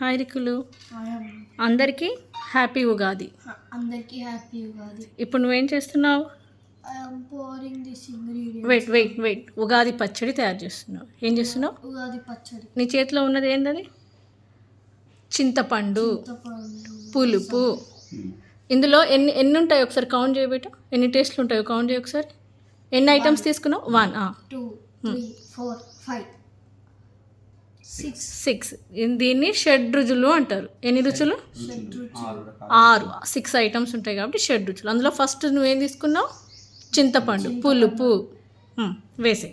Hi రికులు. అందరికీ happy Ugadi. అందరికీ happy Ugadi. ఇప్పుడు నువ్వేం చేస్తున్నావు? వెయిట్ ఉగాది పచ్చడి తయారు చేస్తున్నావు. ఏం చేస్తున్నావు? ఉగాది పచ్చడి. నీ చేతిలో ఉన్నది ఏంటది? చింతపండు, పులుపు. ఇందులో ఎన్ని ఎన్ని ఉంటాయి ఒకసారి కౌంట్ చేయబెట్ట. ఎన్ని టేస్ట్లు ఉంటాయో కౌంట్ చేయ ఒకసారి. ఎన్ని ఐటమ్స్ తీసుకున్నావు? 1 2 3 4 5 6. దీన్ని షడ్ రుచులు అంటారు. ఎన్ని రుచులు? 6. 6 ఐటమ్స్ ఉంటాయి కాబట్టి షడ్ రుచులు. అందులో ఫస్ట్ నువ్వేం తీసుకున్నావు? చింతపండు, పులుపు. వేసే.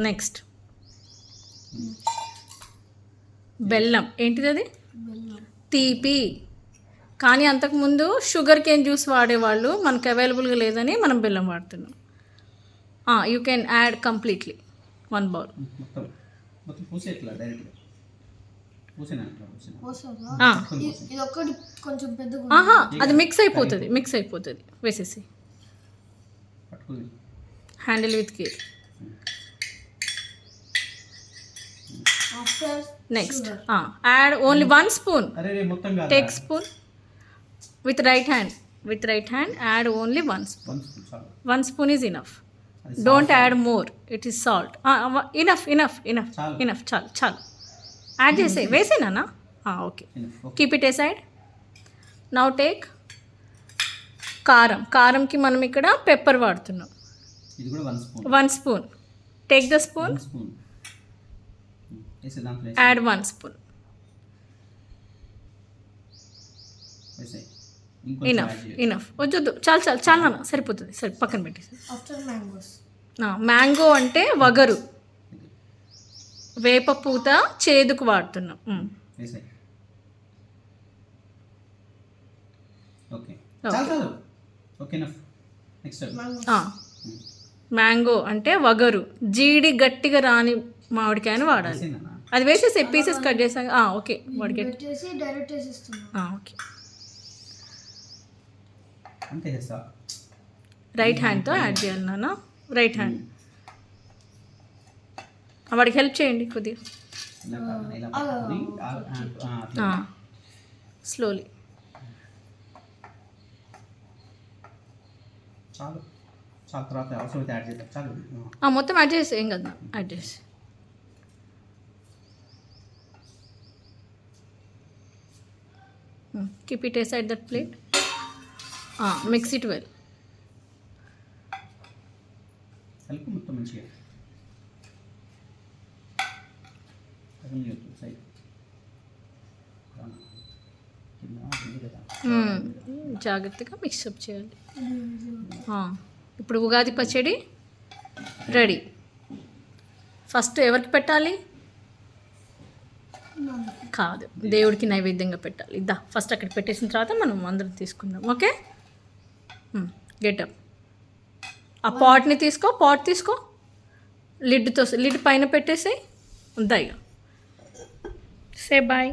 నెక్స్ట్ బెల్లం. ఏంటిది అది? తీపి. కానీ అంతకుముందు షుగర్ కేన్ జ్యూస్ వాడేవాళ్ళు, మనకు అవైలబుల్గా లేదని మనం బెల్లం వాడుతున్నాం. You can add completely 1 bowl. అది మిక్స్ అయిపోతుంది. వేసేసి handle with care. Next add only 1 spoon. Take spoon with right hand add only 1 spoon. 1 spoon is enough. Don't add more. It is salt. Enough. చాలు. Add చేసే. వేసేనా? Okay. Keep it aside. Now take కారంకి మనం ఇక్కడ pepper వాడుతున్నాం. ఇది కూడా 1 spoon. 1 spoon. Take the spoon. Add 1 spoon. Enough. వద్దు. చాలు నాన్న. సరిపోతుంది. పక్కన పెట్టేసి. మ్యాంగో అంటే వగరు, వేప పూత చేదుకు వాడుతున్నాం. మ్యాంగో అంటే వగరు, జీడి గట్టిగా రాని మామిడికాయని వాడాలి. అది వేసేసి పీసెస్ కట్ చేసాక ఓకే వాడికి ఓకే. రైట్ హ్యాండ్తో యాడ్ చేయాలి నాన్న. Right hand. వాడికి హెల్ప్ చేయండి కొద్దిగా. స్లోలీ. మొత్తం యాడ్ చేసి ఏం కదా. యాడ్ చేసి keep it aside that plate. Mix it well. కలిపి మొత్తం మంచిగా జాగ్రత్తగా మిక్సప్ చేయాలి. ఇప్పుడు ఉగాది పచ్చడి రెడీ. ఫస్ట్ ఎవరికి పెట్టాలి? కాదు, దేవుడికి నైవేద్యంగా పెట్టాలి. ఫస్ట్ అక్కడ పెట్టేసిన తర్వాత మనం అందరం తీసుకుందాం. ఓకే. గెటప్. ఆ పాట్ తీసుకో. లిడ్ పైన పెట్టేసి ఉందా. ఇక సే బాయ్.